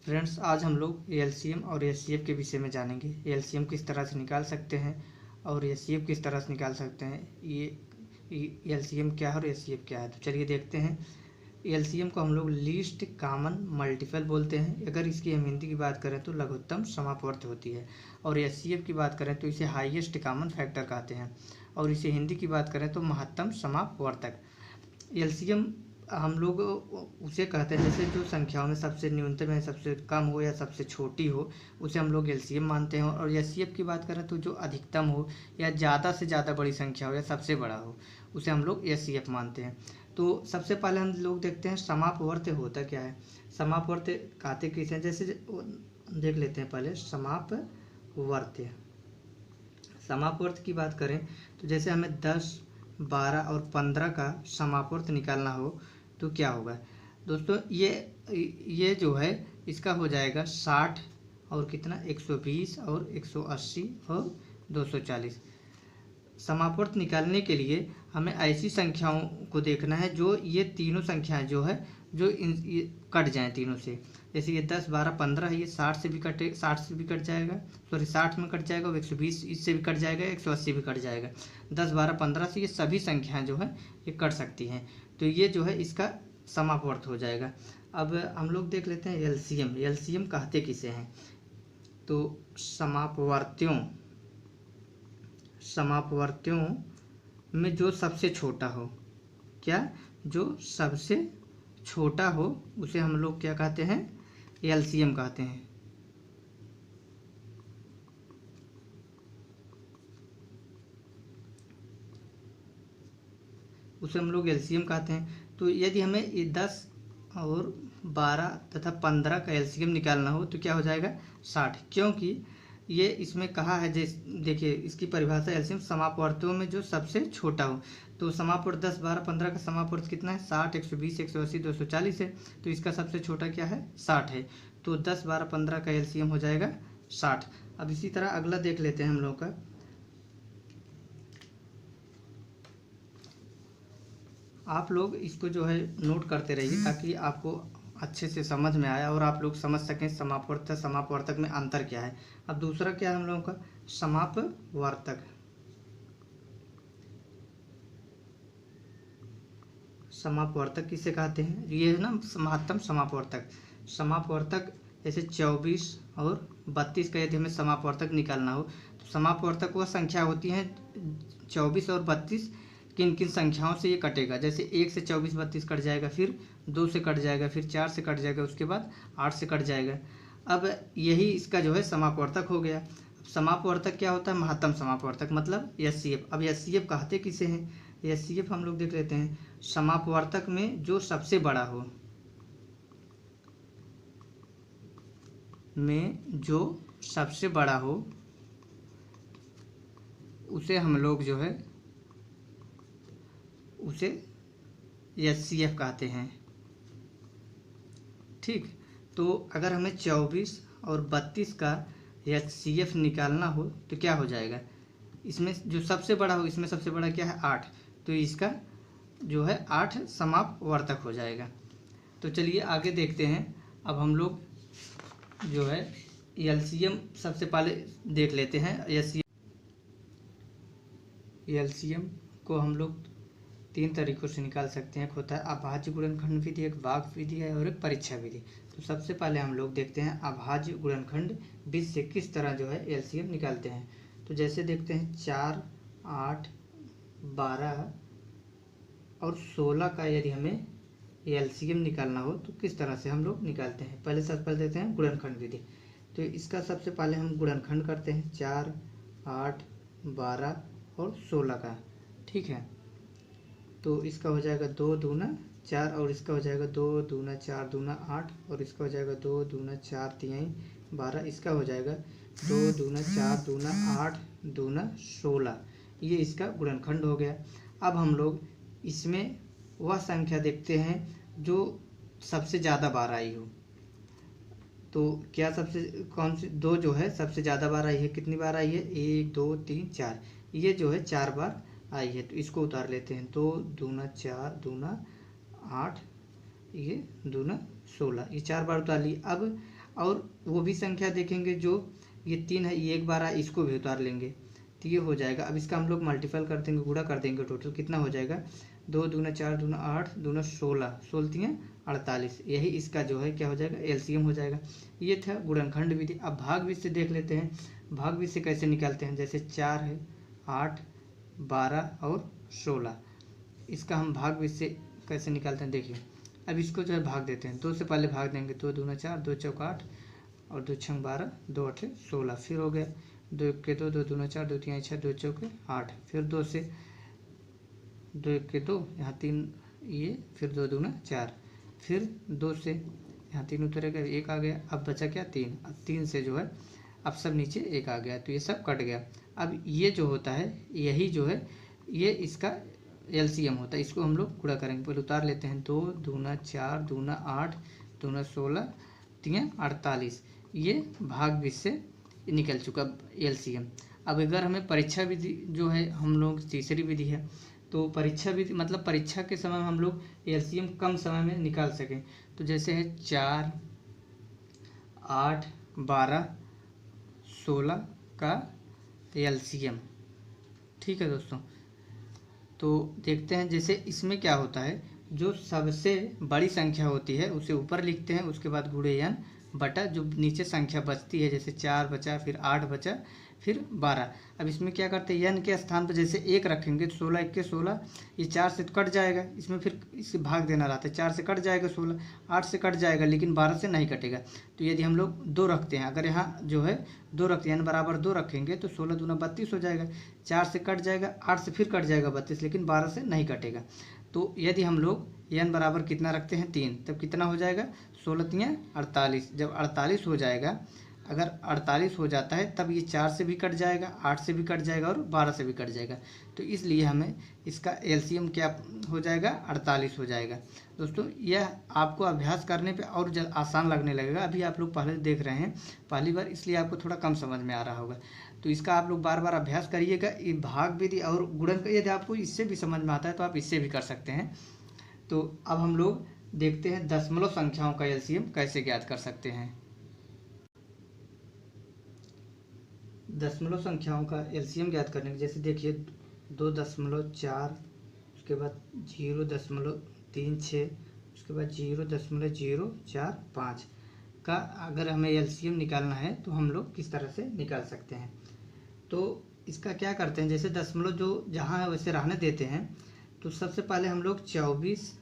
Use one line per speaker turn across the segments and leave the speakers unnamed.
Friends, आज हम लोग एलसीएम और एचसीएफ के विषय में जानेंगे। एलसीएम किस तरह से निकाल सकते हैं और एचसीएफ किस तरह से निकाल सकते हैं। ये एलसीएम क्या है और एचसीएफ क्या है, तो चलिए देखते हैं। एलसीएम को हम लोग लीस्ट कॉमन मल्टीपल बोलते हैं। अगर इसकी हम हिंदी की बात करें तो लघुत्तम समापवर्त होती है। और एचसीएफ की बात करें तो इसे हाईएस्ट कॉमन फैक्टर कहते हैं। और इसे हिंदी की बात करें तो महत्तम समापवर्तक। एलसीएम हम लोग उसे कहते हैं जैसे जो संख्याओं में सबसे न्यूनतम है, सबसे कम हो या सबसे छोटी हो, उसे हम लोग एलसीएम मानते हैं। और एचसीएफ की बात करें तो जो अधिकतम हो या ज़्यादा से ज़्यादा बड़ी संख्या हो या सबसे बड़ा हो, उसे हम लोग एचसीएफ मानते हैं। तो सबसे पहले हम लोग देखते हैं समापवर्त होता क्या है। समापवर्त कहते किसे हैं, जैसे देख लेते हैं पहले समापवर्त। समापवर्त की बात करें तो जैसे हमें 10, 12 और 15 का समापवर्त निकालना हो तो क्या होगा दोस्तों, ये जो है इसका हो जाएगा 60 और कितना 120 और 180 और 240। समापवर्त निकालने के लिए हमें ऐसी संख्याओं को देखना है जो ये तीनों संख्याएं जो है जो ये कट जाएं तीनों से। जैसे ये 10, 12, 15 है, ये 60 से भी कट जाएगा, सॉरी 60 में कट जाएगा और 120 इससे भी कट जाएगा, 180 भी कट जाएगा। 10, 12, 15 से ये सभी संख्याएं जो है ये कट सकती हैं, तो ये जो है इसका समापवर्त हो जाएगा। अब हम लोग देख लेते हैं एलसीएम। एलसीएम कहते किसे हैं, तो समापवर्तियों में जो सबसे छोटा हो, क्या, जो सबसे छोटा हो उसे हम लोग क्या कहते हैं, एलसीएम कहते हैं। उसे हम लोग एलसीएम कहते हैं। तो यदि हमें ये 10 और 12 तथा 15 का एलसीएम निकालना हो तो क्या हो जाएगा 60, क्योंकि ये इसमें कहा है। देखिए इसकी परिभाषा एलसीएम समापवर्तों में जो सबसे छोटा हो। तो समापवर्त 10, 12, 15 का समापवर्त कितना है, 60, 120, 180, 240 है। तो इसका सबसे छोटा क्या है, 60 है। तो 10, 12, 15 का एलसीएम हो जाएगा 60। अब इसी तरह अगला देख लेते हैं हम लोग का। आप लोग इसको जो है नोट करते रहिए ताकि आपको अच्छे से समझ में आया और आप लोग समझ सकें समापवर्त समापवर्तक में अंतर क्या है। अब दूसरा क्या है हम लोगों का, समापवर्तक। समापवर्तक किसे कहते हैं, ये है ना महत्तम समापवर्तक। समापवर्तक जैसे 24 और 32 का यदि हमें समापवर्तक निकालना हो तो समापवर्तक वह संख्या होती है 24 और 32 किन किन संख्याओं से ये कटेगा। जैसे 1 से 24, 32 कट जाएगा, फिर 2 से कट जाएगा, फिर 4 से कट जाएगा, उसके बाद 8 से कट जाएगा। अब यही इसका जो है समापवर्तक हो गया। अब समापवर्तक क्या होता है, महत्तम समापवर्तक मतलब एचसीएफ। अब एचसीएफ कहते किसे हैं, एचसीएफ हम लोग देख लेते हैं। समापवर्तक में जो सबसे बड़ा हो, उसे हम लोग जो है उसे एचसीएफ कहते हैं। ठीक, तो अगर हमें 24 और 32 का एचसीएफ निकालना हो तो क्या हो जाएगा, इसमें जो सबसे बड़ा हो, इसमें सबसे बड़ा क्या है 8, तो इसका जो है 8 समापवर्तक हो जाएगा। तो चलिए आगे देखते हैं। अब हम लोग जो है एलसीएम सबसे पहले देख लेते हैं। एलसीएम को हम लोग 3 तरीक़ों से निकाल सकते हैं। एक होता है अभाज्य गुणनखंड विधि, एक भाग विधि है और एक परीक्षा विधि। तो सबसे पहले हम लोग देखते हैं अभाज्य गुणनखंड विधि से किस तरह जो है एलसीएम निकालते हैं। तो जैसे देखते हैं 4, 8, 12 और 16 का यदि हमें एलसीएम निकालना हो तो किस तरह से हम लोग निकालते हैं। पहले सबसे पहले देखते हैं गुणनखंड विधि। तो इसका सबसे पहले हम गुणनखंड करते हैं 4, 8, 12 और 16 का। ठीक है, तो इसका हो जाएगा 2 दूना 4 और इसका हो जाएगा 2 दूना 4 दूना 8 और इसका हो जाएगा 2 दूना 4 तिहाई 12, इसका हो जाएगा 2 दूना 4 दूना 8 दूना 16। ये इसका गुणनखंड हो गया। अब हम लोग इसमें वह संख्या देखते हैं जो सबसे ज़्यादा बार आई हो। तो क्या कौन सी दो जो है सबसे ज़्यादा बार आई है, कितनी बार आई है, 1, 2, 3, 4, ये जो है 4 बार आई है। तो इसको उतार लेते हैं, 2 दूना 4 दूना 8 ये दूना 16, ये 4 बार उतार ली। अब और वो भी संख्या देखेंगे जो ये 3 है, ये एक बार आए, इसको भी उतार लेंगे तो ये हो जाएगा। अब इसका हम लोग मल्टीपल कर देंगे, गुणा कर देंगे, टोटल कितना हो जाएगा 2 दूना 4 दूना 8 दूना 16, 16 48। यही इसका जो है क्या हो जाएगा एलसीएम हो जाएगा। ये था गुणनखंड विधि। अब भाग विधि से देख लेते हैं, भाग विधि से कैसे निकालते हैं। जैसे 4 है, 8, 12 और 16, इसका हम भाग विधि से कैसे निकालते हैं देखिए। अब इसको जो है भाग देते हैं, 2 से पहले भाग देंगे, 2 दूना 4, 2 चौक 8 और 2 छंग 12, 2 8 16, फिर हो गया 2 1 के 2, 2 दूना 4, 2 3 6, 2 चौके 8, फिर 2 से 2 1 के 2, यहाँ 3 ये, फिर 2 दूना 4, फिर 2 से यहाँ 3 उतरेगा, 1 आ गया। अब बचा क्या 3, अब 3 से जो है अब सब नीचे 1 आ गया तो ये सब कट गया। अब ये जो होता है यही जो है ये इसका एलसीएम होता है। इसको हम लोग गुणा करेंगे, पहले उतार लेते हैं, 2 दूना 4 दूना 8 दूना 16 3 48, ये भाग विधि से निकल चुका एलसीएम। अब अगर हमें परीक्षा विधि जो है हम लोग तीसरी विधि है, तो परीक्षा विधि मतलब परीक्षा के समय हम लोग एलसीएम कम समय में निकाल सकें। तो जैसे है 4 8 12 16 का एलसीएम। ठीक है दोस्तों, तो देखते हैं जैसे इसमें क्या होता है, जो सबसे बड़ी संख्या होती है उसे ऊपर लिखते हैं, उसके बाद गुणे n बटा जो नीचे संख्या बचती है, जैसे 4 बचा, फिर 8 बचा, फिर 12। अब इसमें क्या करते हैं, n के स्थान पर जैसे 1 रखेंगे तो 16 1 के 16, ये 4 से तो कट जाएगा, इसमें फिर इसे भाग देना रहता है, 4 से कट जाएगा 16, 8 से कट जाएगा, लेकिन 12 से नहीं कटेगा। तो यदि हम लोग 2 रखते हैं, अगर यहाँ जो है 2 रखते हैं, n बराबर 2 रखेंगे तो 16 दूना 32 हो जाएगा, 4 से कट जाएगा, 8 से फिर कट जाएगा 32, लेकिन 12 से नहीं कटेगा। तो यदि हम लोग n बराबर कितना रखते हैं 3, तब कितना हो जाएगा 16 3 48। जब 48 हो जाएगा, अगर 48 हो जाता है तब ये 4 से भी कट जाएगा, 8 से भी कट जाएगा और 12 से भी कट जाएगा। तो इसलिए हमें इसका एलसीएम क्या हो जाएगा 48 हो जाएगा। दोस्तों यह आपको अभ्यास करने पे और आसान लगने लगेगा। अभी आप लोग पहले देख रहे हैं पहली बार, इसलिए आपको थोड़ा कम समझ में आ रहा होगा। तो इसका आप लोग बार बार अभ्यास करिएगा। ये भाग विधि और गुणन का यदि आपको इससे भी समझ में आता है तो आप इससे भी कर सकते हैं। तो अब हम लोग देखते हैं दशमलव संख्याओं का एलसीएम कैसे ज्ञात कर सकते हैं। दशमलव संख्याओं का एलसीएम ज्ञात करने के जैसे देखिए 2.4, उसके बाद 0.36, उसके बाद 0.045 का अगर हमें एलसीएम निकालना है तो हम लोग किस तरह से निकाल सकते हैं। तो इसका क्या करते हैं, जैसे दशमलव जो जहाँ है वैसे रहने देते हैं। तो सबसे पहले हम लोग 24,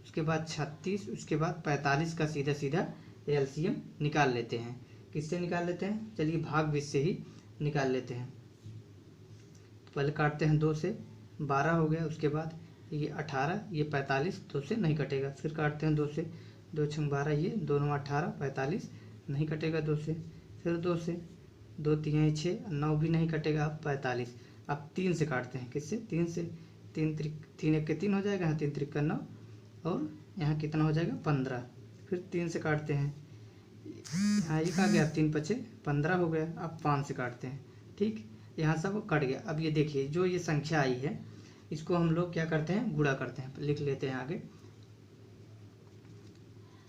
उसके बाद 36, उसके बाद 45 का सीधा सीधा एलसीएम निकाल लेते हैं। किससे निकाल लेते हैं, चलिए भाग विधि से ही निकाल लेते हैं। तो पहले काटते हैं 2 से, 12 हो गया, उसके बाद ये 18, ये 45, 2 से नहीं कटेगा। फिर काटते हैं 2 से, 2 छंग 12, ये दोनों 18 45 नहीं कटेगा 2 से। फिर 2 से, 2 3 6 9 भी नहीं कटेगा, अब 45। अब 3 से काटते हैं, किससे 3 से, 3 1 के 3 हो जाएगा, यहाँ 3 3 9 और यहाँ कितना हो जाएगा 15। फिर 3 से काटते हैं, हाँ एक आ गया, 3 5 15 हो गया। अब 5 से काटते हैं, ठीक, यहाँ सब कट गया। अब ये देखिए जो ये संख्या आई है इसको हम लोग क्या करते हैं गुणा करते हैं। लिख लेते हैं आगे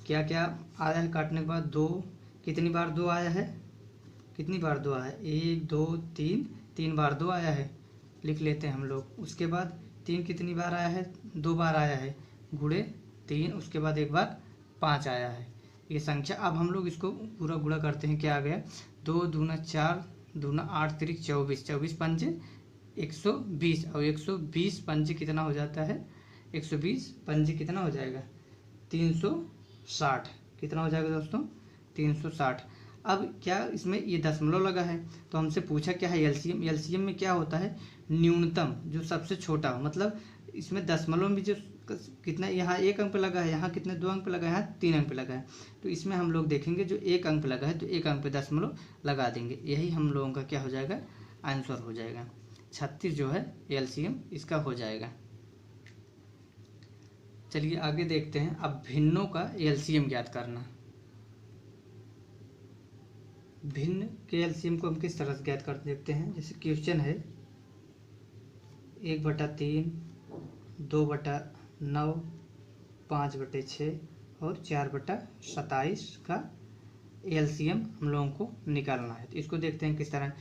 क्या क्या आया है काटने के बाद। 2 कितनी बार 2 आया है, कितनी बार 2 आया है, 1 2 3 बार 2 आया है, लिख लेते हैं हम लोग। उसके बाद 3 कितनी बार आया है, 2 बार आया है, गुणे 3, उसके बाद एक बार 5 आया है ये संख्या। अब हम लोग इसको पूरा गुणा करते हैं, क्या आ गया 2 दूना 4 दूना 8 3 24, 24 पंजे 120 और 120 पंजे कितना हो जाता है 120 पंजे कितना हो जाएगा 360, कितना हो जाएगा दोस्तों 360। अब क्या इसमें ये दशमलव लगा है तो हमसे पूछा क्या है एलसीएम। एलसीएम में क्या होता है न्यूनतम जो सबसे छोटा हो, मतलब इसमें दशमलव में जो कितना यहाँ 1 अंक पे लगा है, यहाँ कितने 2 अंक पे लगा है, यहाँ 3 अंक पे लगा है। तो इसमें हम लोग देखेंगे जो 1 अंक पे लगा है तो 1 अंक पे दशमलव लगा देंगे, यही हम लोगों का क्या हो जाएगा आंसर हो जाएगा। 36 जो है एलसीएम इसका हो जाएगा। चलिए आगे देखते हैं अब भिन्नों का एलसीएम ज्ञात करना। भिन्न के एलसीएम को हम किस तरह से ज्ञात कर देखते हैं। जैसे क्वेश्चन है 1/3 2/9 5/6 और 4/27 का एलसीएम हम लोगों को निकालना है। तो इसको देखते हैं किस तरह।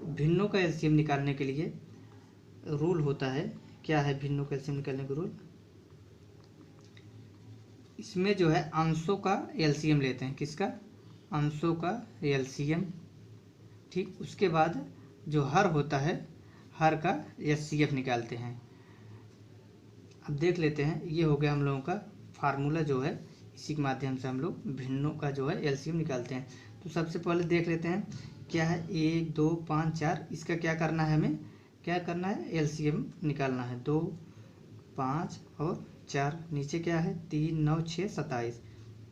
भिन्नों का एलसीएम निकालने के लिए रूल होता है। क्या है भिन्नों का एलसीएम निकालने का रूल? इसमें जो है अंशों का एलसीएम लेते हैं। किसका? अंशों का एलसीएम। ठीक, उसके बाद जो हर होता है हर का एचसीएफ निकालते हैं। अब देख लेते हैं, ये हो गया हम लोगों का फार्मूला जो है, इसी के माध्यम से हम लोग भिन्नों का जो है एलसीएम निकालते हैं। तो सबसे पहले देख लेते हैं क्या है, 1 2 5 4, इसका क्या करना है, हमें क्या करना है, एलसीएम निकालना है। 2 5 और 4, नीचे क्या है, 3 9 6 27,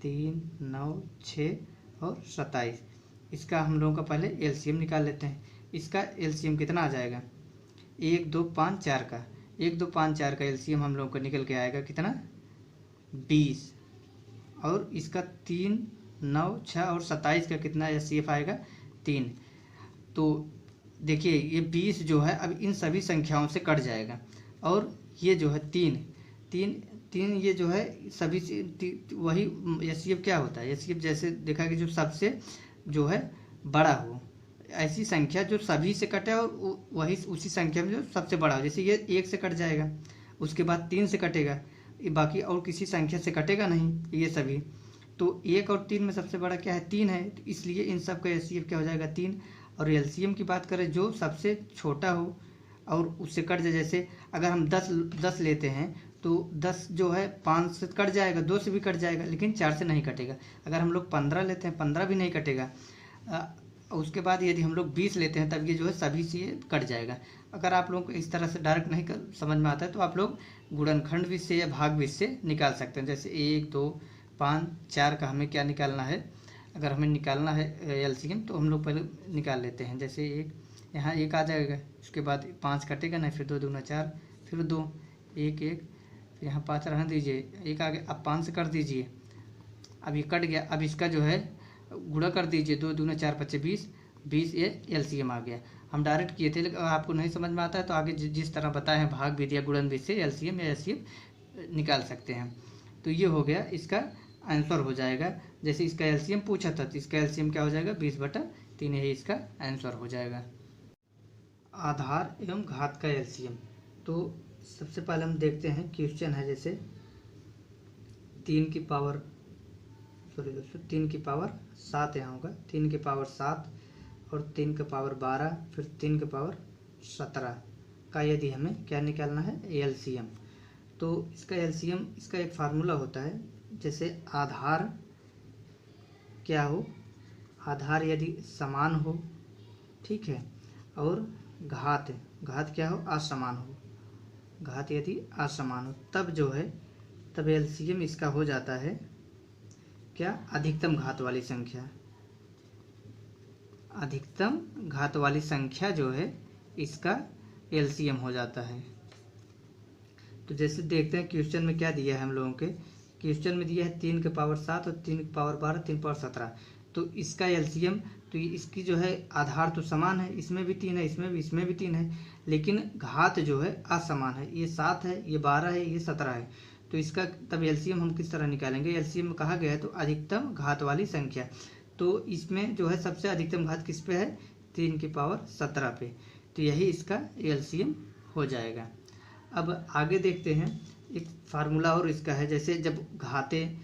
3 9 6 और 27। इसका हम लोगों का पहले एलसीएम निकाल लेते हैं। इसका एलसीएम कितना आ जाएगा, 1 2 5 4 का 1 2 5 4 का एलसीएम हम लोगों को निकल के आएगा कितना, 20। और इसका 3 9 6 और 27 का कितना एचसीएफ आएगा, 3। तो देखिए ये 20 जो है अब इन सभी संख्याओं से कट जाएगा। और ये जो है 3 3 ये जो है सभी वही एचसीएफ क्या होता है, एचसीएफ जैसे देखा कि जो सबसे जो है बड़ा हो, ऐसी संख्या जो सभी से कटे और वही उसी संख्या में जो सबसे बड़ा हो। जैसे ये 1 से कट जाएगा, उसके बाद 3 से कटेगा, बाकी और किसी संख्या से कटेगा नहीं ये सभी। तो 1 और 3 में सबसे बड़ा क्या है, 3 है, तो इसलिए इन सब का एचसीएफ क्या हो जाएगा, 3। और एलसीएम की बात करें जो सबसे छोटा हो और उससे कट जाए, जैसे अगर हम 10 लेते हैं तो 10 जो है 5 से कट जाएगा, 2 से भी कट जाएगा, लेकिन 4 से नहीं कटेगा। अगर हम लोग 15 लेते हैं, 15 भी नहीं कटेगा। उसके बाद यदि हम लोग 20 लेते हैं तब ये जो है सभी से कट जाएगा। अगर आप लोगों को इस तरह से डायरेक्ट नहीं समझ में आता है तो आप लोग गुणनखंड विधि से या भाग विधि से निकाल सकते हैं। जैसे 1 2 5 4 का हमें क्या निकालना है, अगर हमें निकालना है एलसीएम तो हम लोग पहले निकाल लेते हैं। जैसे 1 यहाँ 1 आ जाएगा, उसके बाद 5 कटेगा ना, फिर 2 दूना 4, फिर 2 1 1, फिर यहाँ 5 रहने दीजिए, 1 आ गया। अब 5 से कर दीजिए, अब ये कट गया। अब इसका जो है गुणा कर दीजिए, 2 दूना 4 25 20, 20 ये एलसीएम आ गया। हम डायरेक्ट किए थे, लेकिन आपको नहीं समझ में आता है तो आगे जिस तरह बताए हैं भाग विधि या गुणन विधि से एलसीएम या एचसीएफ निकाल सकते हैं। तो ये हो गया, इसका आंसर हो जाएगा। जैसे इसका एलसीएम पूछा था तो इसका एलसीएम क्या हो जाएगा, 20/3, यही इसका आंसर हो जाएगा। आधार एवं घात का एलसीएम। तो सबसे पहले हम देखते हैं क्वेश्चन है, जैसे 3 की पावर 7 यहाँ होगा, 3 की पावर 7 और 3 की पावर 12, फिर 3 की पावर 17 का यदि हमें क्या निकालना है, एलसीएम। तो इसका एलसीएम, इसका एक फार्मूला होता है। जैसे आधार क्या हो, आधार यदि समान हो, ठीक है, और घात क्या हो, असमान हो। घात यदि असमान हो तब जो है, तब एलसीएम इसका हो जाता है क्या, अधिकतम घात वाली संख्या। अधिकतम घात वाली संख्या जो है इसका एलसीएम हो जाता है। तो जैसे देखते हैं क्वेश्चन में क्या दिया है हम लोगों के, क्वेश्चन में दिया है 3 की पावर 7 और 3 की पावर 12, 3 की पावर 17। तो इसका एलसीएम, तो इसकी जो है आधार तो समान है, इसमें भी 3 है, इसमें भी 3 है, लेकिन घात जो है असमान है। ये 7 है, ये 12 है, ये 17 है। तो इसका तब एलसीएम हम किस तरह निकालेंगे, एलसीएम में कहा गया है तो अधिकतम घात वाली संख्या। तो इसमें जो है सबसे अधिकतम घात किस पे है, 3 की पावर 17 पे। तो यही इसका एलसीएम हो जाएगा। अब आगे देखते हैं, एक फार्मूला और इसका है। जैसे जब घातें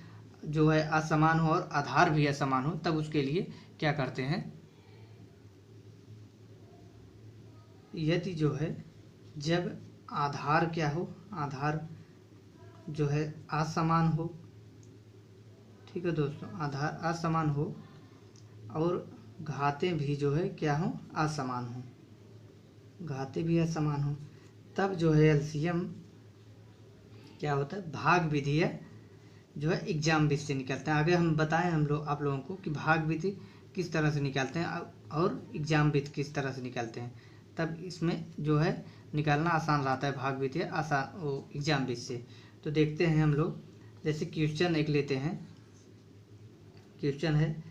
जो है असमान हो और आधार भी असमान हो तब उसके लिए क्या करते हैं, यदि जो है जब आधार क्या हो, आधार जो है असमान हो, ठीक है दोस्तों, आधार असमान हो और घातें भी जो है क्या हो, असमान हो, घातें भी असमान हो, तब जो है एलसीएम क्या होता है, भाग विधि है जो है एग्जाम विधि से निकालते हैं। आगे हम बताएं आप लोगों को कि भाग विधि किस तरह से निकालते हैं और एग्जाम विधि किस तरह से निकालते हैं, तब इसमें जो है निकालना आसान रहता है, भाग विधि आसान वो एग्जाम विधि से। तो देखते हैं हम लोग, जैसे क्वेश्चन एक लेते हैं। क्वेश्चन है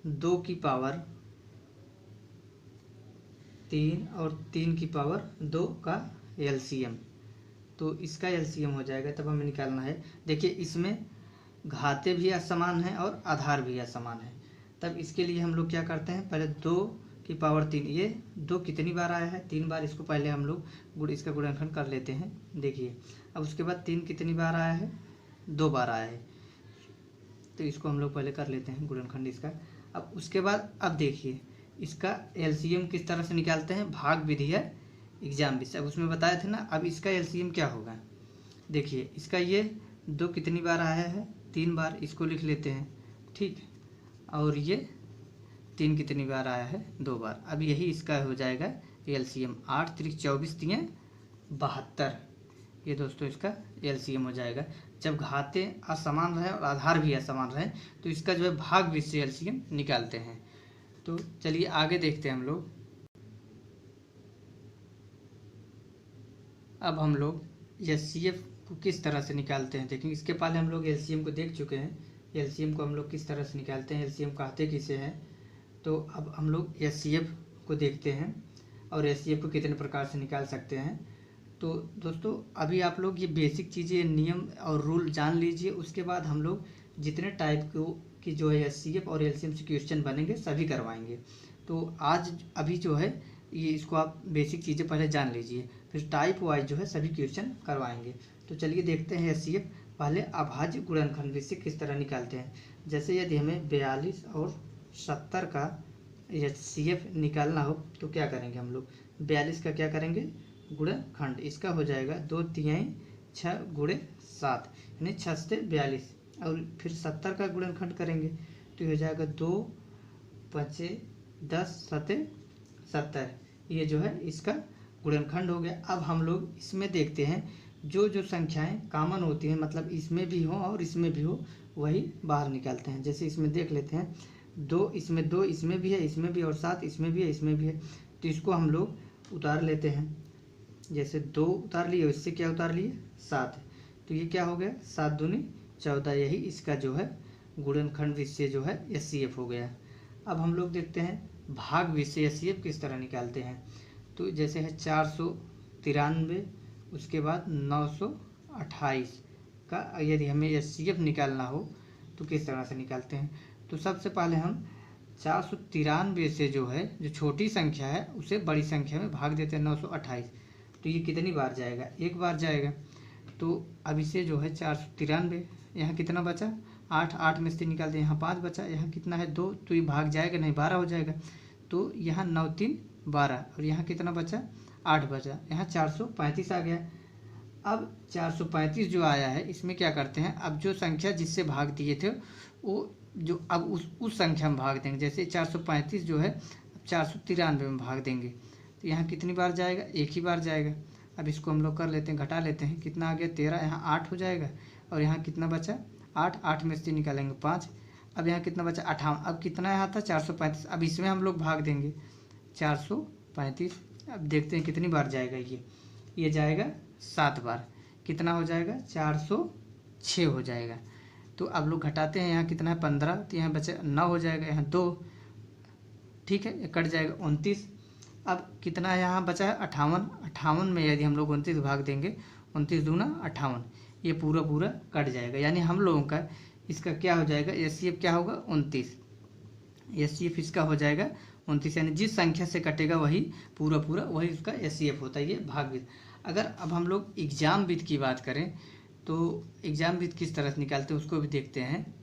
2 की पावर 3 और 3 की पावर 2 का एलसीएम। तो इसका एलसीएम हो जाएगा, तब हमें निकालना है। देखिए इसमें घाते भी असमान है और आधार भी असमान है। तब इसके लिए हम लोग क्या करते हैं, पहले 2 की पावर 3, ये 2 कितनी बार आया है, 3 बार। इसको पहले हम लोग इसका गुणनखंड कर लेते हैं। देखिए अब उसके बाद 3 कितनी बार आया है, 2 बार आया है। तो इसको हम लोग पहले कर लेते हैं गुणनखंड इसका। अब उसके बाद अब देखिए इसका एलसीएम किस तरह से निकालते हैं, भाग विधि है एग्जाम विधि। अब उसमें बताए थे ना। अब इसका एलसीएम क्या होगा, देखिए इसका ये 2 कितनी बार आया है, 3 बार। इसको लिख लेते हैं, ठीक। और ये 3 कितनी बार आया है, 2 बार। अब यही इसका हो जाएगा एलसीएम। 8 3 24 3 72, ये दोस्तों इसका एलसीएम हो जाएगा। जब घाते असमान रहे और आधार भी असमान रहे तो इसका जो है भाग विधि से एलसीएम निकालते हैं। तो चलिए आगे देखते हैं हम लोग। अब हम लोग एचसीएफ को किस तरह से निकालते हैं देखेंगे। इसके पहले हम लोग एलसीएम को देख चुके हैं। एलसीएम को हम लोग किस तरह से निकालते हैं, एलसीएम कहते किसे हैं। तो अब हम लोग एचसीएफ को देखते हैं और एचसीएफ को कितने प्रकार से निकाल सकते हैं। तो दोस्तों अभी आप लोग ये बेसिक चीज़ें, नियम और रूल जान लीजिए। उसके बाद हम लोग जितने टाइप की जो है एचसीएफ और एलसीएम से क्वेश्चन बनेंगे सभी करवाएंगे। तो आज अभी जो है ये इसको आप बेसिक चीज़ें पहले जान लीजिए, फिर टाइप वाइज जो है सभी क्वेश्चन करवाएंगे। तो चलिए देखते हैं एचसीएफ। पहले अभाज्य गुणनखंड विधि से किस तरह निकालते हैं। जैसे यदि हमें 42 और 70 का एचसीएफ निकालना हो तो क्या करेंगे हम लोग, 42 का क्या करेंगे गुणनखंड, इसका हो जाएगा 2 3 6 गुणे 7 यानी 6 से 42। और फिर 70 का गुणनखंड करेंगे तो ये हो जाएगा 2 5 10 7 70, ये जो है इसका गुणनखंड हो गया। अब हम लोग इसमें देखते हैं जो जो संख्याएं कॉमन होती हैं, मतलब इसमें भी हो और इसमें भी हो, वही बाहर निकालते हैं। जैसे इसमें देख लेते हैं 2 इसमें, 2 इसमें भी है, इसमें भी, और 7 इसमें भी है, इसमें भी है। तो इसको हम लोग उतार लेते हैं। जैसे 2 उतार लिए, इससे क्या उतार लिए 7, तो ये क्या हो गया 7 दूनी 14, यही इसका जो है गुणनखंड विधि से जो है एचसीएफ हो गया। अब हम लोग देखते हैं भाग विधि से एचसीएफ किस तरह निकालते हैं। तो जैसे है 493, उसके बाद 928 का यदि हमें एचसीएफ निकालना हो तो किस तरह से निकालते हैं। तो सबसे पहले हम 493 से जो है, जो छोटी संख्या है उसे बड़ी संख्या में भाग देते हैं 928। तो ये कितनी बार जाएगा, 1 बार जाएगा। तो अब इसे जो है 493, यहाँ कितना बचा 8, 8 में से निकाल दें, यहाँ 5 बचा, यहाँ कितना है 2, तो ये भाग जाएगा नहीं, 12 हो जाएगा। तो यहाँ 9 3 12, और यहाँ कितना बचा 8 बचा, यहाँ 435 आ गया। अब 435 जो आया है इसमें क्या करते हैं, अब जो संख्या जिससे भाग दिए थे वो जो अब उस संख्या में भाग देंगे। जैसे 435 जो है 493 में भाग देंगे, तो यहाँ कितनी बार जाएगा, 1 ही बार जाएगा। अब इसको हम लोग कर लेते हैं, घटा लेते हैं, कितना आ गया 13, यहाँ 8 हो जाएगा, और यहाँ कितना बचा 8, 8 में से निकालेंगे 5। अब यहाँ कितना बचा 58। अब कितना यहाँ था 435, अब इसमें हम लोग भाग देंगे 435। अब देखते हैं कितनी बार जाएगा ये जाएगा 7 बार। कितना हो जाएगा 406 हो जाएगा। तो अब लोग घटाते हैं, यहाँ कितना है 15, तो यहाँ बचा 9 हो जाएगा, यहाँ 2, ठीक है, कट जाएगा 29। अब कितना यहाँ बचा है 58, 58 में यदि हम लोग 29 भाग देंगे, 29 दूना 58, ये पूरा पूरा कट जाएगा। यानी हम लोगों का इसका क्या हो जाएगा, एचसीएफ क्या होगा 29, एचसीएफ इसका हो जाएगा 29। यानी जिस संख्या से कटेगा वही पूरा पूरा वही उसका एचसीएफ होता है, ये भाग विधि। अगर अब हम लोग एग्जाम विधि की बात करें तो एग्जाम विधि किस तरह से निकालते हैं उसको भी देखते हैं।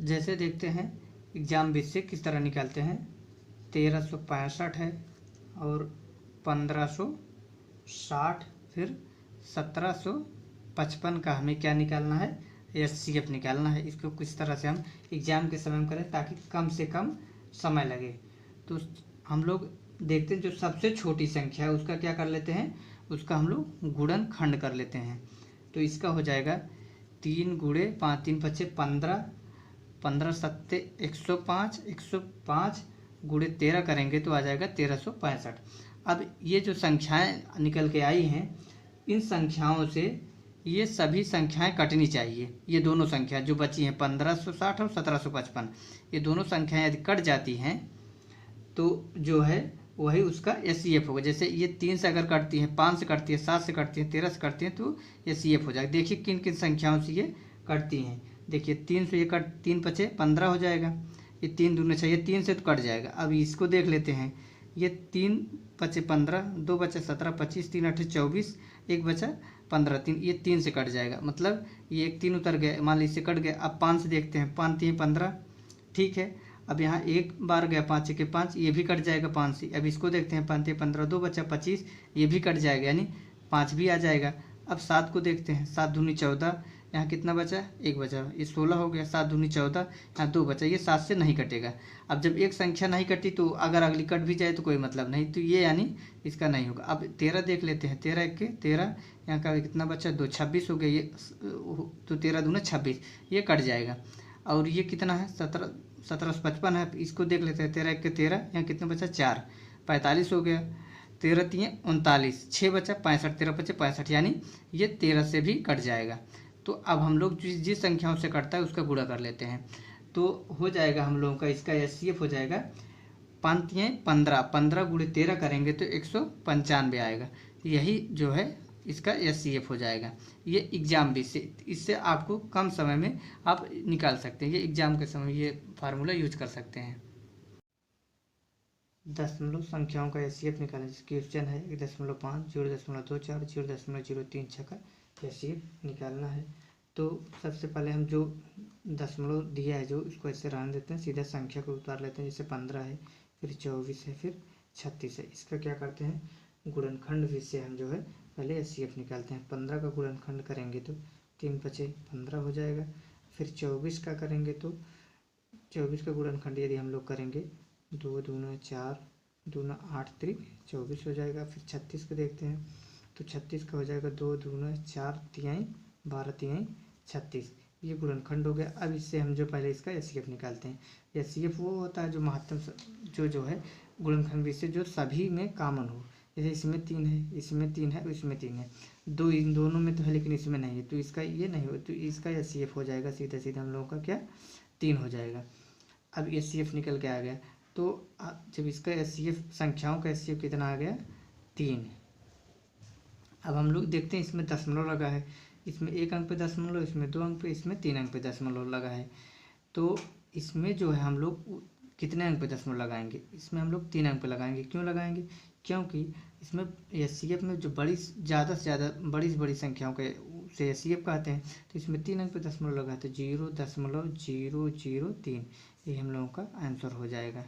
जैसे देखते हैं एग्जाम विधि से किस तरह निकालते हैं। 1365 है और 1560, फिर 1755 का हमें क्या निकालना है, एचसीएफ निकालना है। इसको किस तरह से हम एग्जाम के समय में करें ताकि कम से कम समय लगे। तो हम लोग देखते हैं जो सबसे छोटी संख्या है उसका क्या कर लेते हैं, उसका हम लोग गुणनखंड कर लेते हैं। तो इसका हो जाएगा 3 गुणे 5, 3 5 15, 15 7 105, 105 गुणे 13 करेंगे तो आ जाएगा 1365। अब ये जो संख्याएं निकल के आई हैं, इन संख्याओं से ये सभी संख्याएं कटनी चाहिए। ये दोनों संख्या जो बची हैं 1560 और 1755, ये दोनों संख्याएं यदि कट जाती हैं तो जो है वही उसका एस होगा। जैसे ये 3 से अगर कटती है, 5 से कटती है, 7 से कटती है, 13 से कटती है, तो एस हो जाएगा। देखिए किन किन संख्याओं से ये कटती हैं। देखिए 3 से ये कट, 3 पचे 15 हो जाएगा। ये 3 दूनी चाहिए, 3 से तो कट जाएगा। अब इसको देख लेते हैं। ये 3 पचे 15, 2 बचे 17, 25, 3 8 24, 1 बचा 15, 3 ये 3 से कट जाएगा। मतलब ये एक 3 उतर गया, मान लीजिए कट गया। अब 5 से देखते हैं, 5 3 15, ठीक है। अब यहाँ एक बार गया, 5 के 5, ये भी कट जाएगा 5 से। अब इसको देखते हैं, 5 15, 2 बचा 25, ये भी कट जाएगा, यानी 5 भी आ जाएगा। अब 7 को देखते हैं, 7 दूनी 14, यहाँ कितना बचा, 1 बचा, ये 16 हो गया। 7 दूनी 14, यहाँ 2 बचा, ये 7 से नहीं कटेगा। अब जब एक संख्या नहीं कटी तो अगर अगली कट भी जाए तो कोई मतलब नहीं, तो ये यानी इसका नहीं होगा। अब 13 देख लेते हैं, 13 1 के 13, यहाँ का कितना बचा, 2, 26 हो गया ये, तो 13 दूना 26, ये कट जाएगा। और ये कितना है, 17 55 है। इसको देख लेते हैं, 13 1 के 13, यहाँ कितना बचा, 4, 45 हो गया। 13 3 39, 6 बचा 65, 13 बचे 65, यानी ये 13 से भी कट जाएगा। तो अब हम लोग जिस संख्याओं से कटता है उसका गुणा कर लेते हैं, तो हो जाएगा हम लोगों का इसका एस हो जाएगा 5 15, 15 गुणे 13 करेंगे तो 195 आएगा। यही जो है इसका एस हो जाएगा। ये एग्जाम भी से, इससे आपको कम समय में आप निकाल सकते हैं। ये एग्जाम के समय ये फार्मूला यूज कर सकते हैं। दशमलव संख्याओं का एस निकालें। क्वेश्चन है 1.5, 0.24, 0.036 का एस निकालना है। तो सबसे पहले हम जो दशमलव दिया है जो, इसको ऐसे रहने देते हैं, सीधा संख्या को उतार लेते हैं। जैसे 15 है, फिर 24 है, फिर 36 है। इसका क्या करते हैं, गुणनखंड भी से हम जो है पहले एस निकालते हैं। 15 का गुणनखंड करेंगे तो 3 पचे 15 हो जाएगा। फिर 24 का करेंगे तो 24 का गुणनखंड यदि हम लोग करेंगे, 2 दूना 4, दूना 8 3 24 हो जाएगा। फिर 36 को देखते हैं तो 36 का हो जाएगा 2 दूना 4 तिहाई 12 तिहाई 36, ये गुणनखंड हो गया। अब इससे हम जो पहले इसका एस निकालते हैं। एस वो होता है जो महत्तम जो है गुणनखंड भी से जो सभी में कॉमन हो। जैसे इसमें 3 है, इसमें 3 है, इसमें 3 है, दो इन दोनों में तो है लेकिन इसमें नहीं है, तो इसका ये नहीं हो, तो इसका एस हो जाएगा। सीधा सीधा हम लोगों का क्या 3 हो जाएगा। अब एस निकल के आ गया। तो जब इसका एस संख्याओं का एस कितना आ गया, 3। अब हम लोग देखते हैं इसमें दशमलव लगा है, इसमें 1 अंक पे दशमलव, इसमें 2 अंक पे, इसमें 3 अंक पे दशमलव लगा है। तो इसमें जो है हम लोग कितने अंक पे दशमलव लगाएंगे, इसमें हम लोग 3 अंक पे लगाएंगे। क्यों लगाएंगे, क्योंकि इसमें एस में जो ज़्यादा से ज़्यादा बड़ी संख्याओं के से एस कहते हैं, तो इसमें 3 अंक पे दशमलव लगा है, तो 0.003 ये हम लोगों का आंसर हो जाएगा।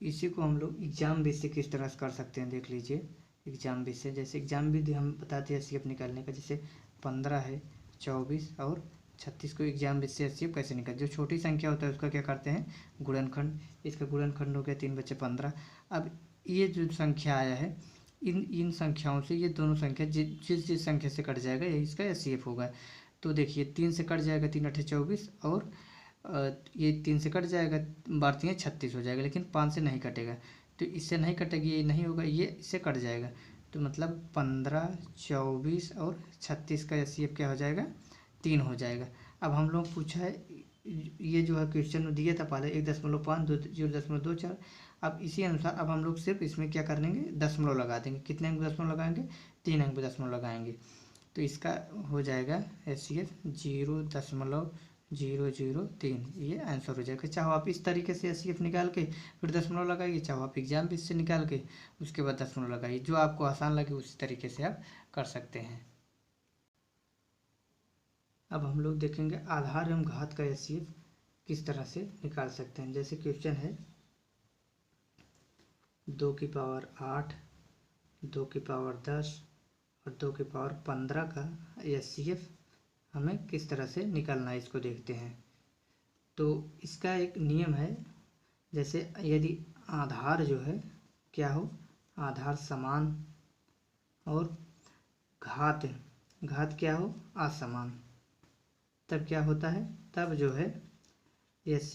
इसी को हम लोग एग्जाम बेस से किस तरह से कर सकते हैं देख लीजिए। एग्जाम बेस से, जैसे एग्जाम भी हम बताते हैं एस निकालने का। जैसे 15 है, 24 और 36 को एग्जाम बेस से एस कैसे निकाल, जो छोटी संख्या होता है उसका क्या करते हैं, गुणनखंड। इसका गुणनखंड हो गया 3 बचे 15। अब ये जो संख्या आया है, इन संख्याओं से ये दोनों संख्या जिस संख्या से कट जाएगा यही इसका एस होगा। तो देखिए 3 से कट जाएगा, 3 8 24, और ये 3 से कट जाएगा, 12 36 हो जाएगा, लेकिन 5 से नहीं कटेगा, तो इससे नहीं कटेगी, ये नहीं होगा, ये इससे कट जाएगा। तो मतलब 15, 24 और 36 का एस क्या हो जाएगा, 3 हो जाएगा। अब हम लोग पूछा है, ये जो है क्वेश्चन में दिया था पहले 1.5 0.24। अब इसी अनुसार अब हम लोग सिर्फ इसमें क्या कर लेंगे, दशमलव लगा देंगे। कितने अंक दशमलव लगाएंगे, 3 अंक दशमलव लगाएंगे। तो इसका हो जाएगा एस 0.003, ये आंसर हो जाएगा। चाहो आप इस तरीके से एस निकाल के फिर दशमलव लगाइए, चाहो आप एग्जाम भी इससे निकाल के उसके बाद दशमलव लगाइए, जो आपको आसान लगे उसी तरीके से आप कर सकते हैं। अब हम लोग देखेंगे आधार एवं घात का एस किस तरह से निकाल सकते हैं। जैसे क्वेश्चन है 2 की पावर 8, 2 की पावर 10 और 2 की पावर 15 का एस हमें किस तरह से निकालना है, इसको देखते हैं। तो इसका एक नियम है, जैसे यदि आधार जो है क्या हो, आधार समान और घात क्या हो, असमान, तब क्या होता है, तब जो है एस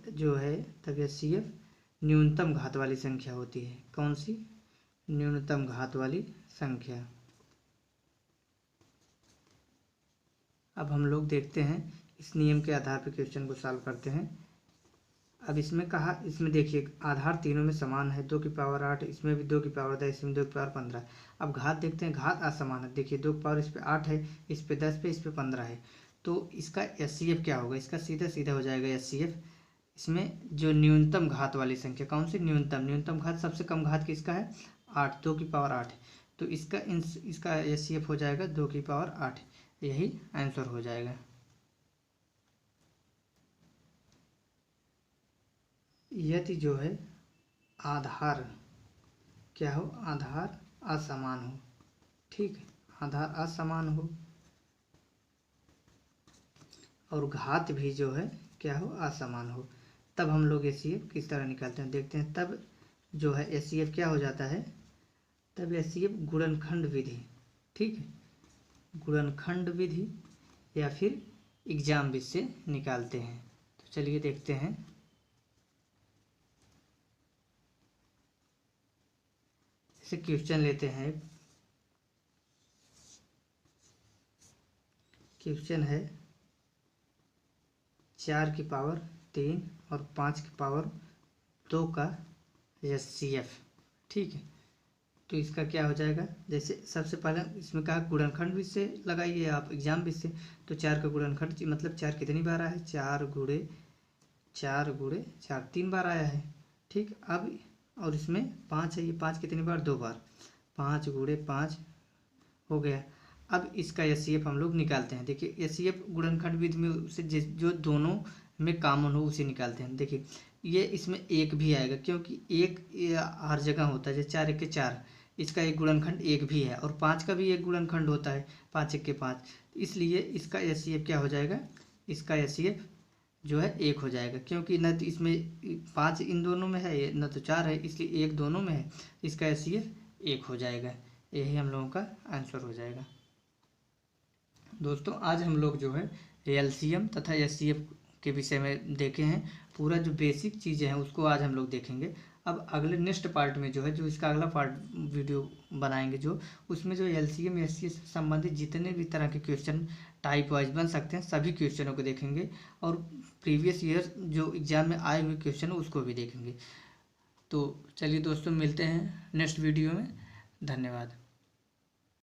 जो है, तब एस न्यूनतम घात वाली संख्या होती है। कौन सी, न्यूनतम घात वाली संख्या। अब हम लोग देखते हैं इस नियम के आधार पर क्वेश्चन को सॉल्व करते हैं। अब इसमें कहा, इसमें देखिए आधार तीनों में समान है, 2 की पावर 8, इसमें भी 2 की पावर 10, इसमें 2 की पावर 15। अब घात देखते हैं, घात असमान है। देखिए 2 की पावर इस पे 8 है, इस पे 10 पे, इस पे 15 है। तो इसका एचसीएफ क्या होगा, इसका सीधा सीधा हो जाएगा एचसीएफ। इसमें जो न्यूनतम घात वाली संख्या कौन सी, न्यूनतम घात, सबसे कम घात किसका है 8, 2 की पावर 8 है। तो इसका एचसीएफ हो जाएगा 2 की पावर 8। यही आंसर हो जाएगा। यदि जो है आधार क्या हो, आधार असमान हो, ठीक है, आधार असमान हो और घात भी जो है क्या हो, असमान हो, तब हम लोग एचसीएफ किस तरह निकालते हैं देखते हैं। तब जो है एचसीएफ क्या हो जाता है, तब एचसीएफ गुणनखंड विधि, ठीक है, गुणनखंड विधि या फिर एग्जाम विधि से निकालते हैं। तो चलिए देखते हैं। जैसे क्वेश्चन लेते हैं, क्वेश्चन है 4 की पावर 3 और 5 की पावर 2 का एचसीएफ, ठीक है। तो इसका क्या हो जाएगा, जैसे सबसे पहले इसमें कहा गुणनखंड विधि से लगाइए आप, एग्जाम विधि से। तो 4 का गुणनखंड मतलब 4 कितनी बार आया है, 4 गुणे 4 3 बार आया है, ठीक। अब और इसमें 5 है, ये 5 कितनी बार, 2 बार, 5 गुणे 5 हो गया। अब इसका एचसीएफ हम लोग निकालते हैं। देखिए एचसीएफ गुणनखंड विधि में उसे जो दोनों में कॉमन हो उसे निकालते हैं। देखिए ये इसमें एक भी आएगा, क्योंकि एक हर जगह होता है, जैसे 4 1 के 4, इसका एक गुणनखंड एक भी है, और 5 का भी एक गुणनखंड होता है, 5 1 के 5। इसलिए इसका एचसीएफ क्या हो जाएगा, इसका एचसीएफ जो है 1 हो जाएगा, क्योंकि न तो इसमें 5 इन दोनों में है, न तो 4 है, इसलिए 1 दोनों में है, इसका एचसीएफ 1 हो जाएगा। यही हम लोगों का आंसर हो जाएगा। दोस्तों आज हम लोग जो है एलसीएम तथा एचसीएफ के विषय में देखे हैं। पूरा जो बेसिक चीज़ें हैं उसको आज हम लोग देखेंगे। अब अगले नेक्स्ट पार्ट में जो है, जो इसका अगला पार्ट वीडियो बनाएंगे जो, उसमें जो एलसीएम एचसीएफ से संबंधित जितने भी तरह के क्वेश्चन टाइप वाइज बन सकते हैं सभी क्वेश्चनों को देखेंगे, और प्रीवियस ईयर जो एग्जाम में आए हुए क्वेश्चन उसको भी देखेंगे। तो चलिए दोस्तों मिलते हैं नेक्स्ट वीडियो में। धन्यवाद।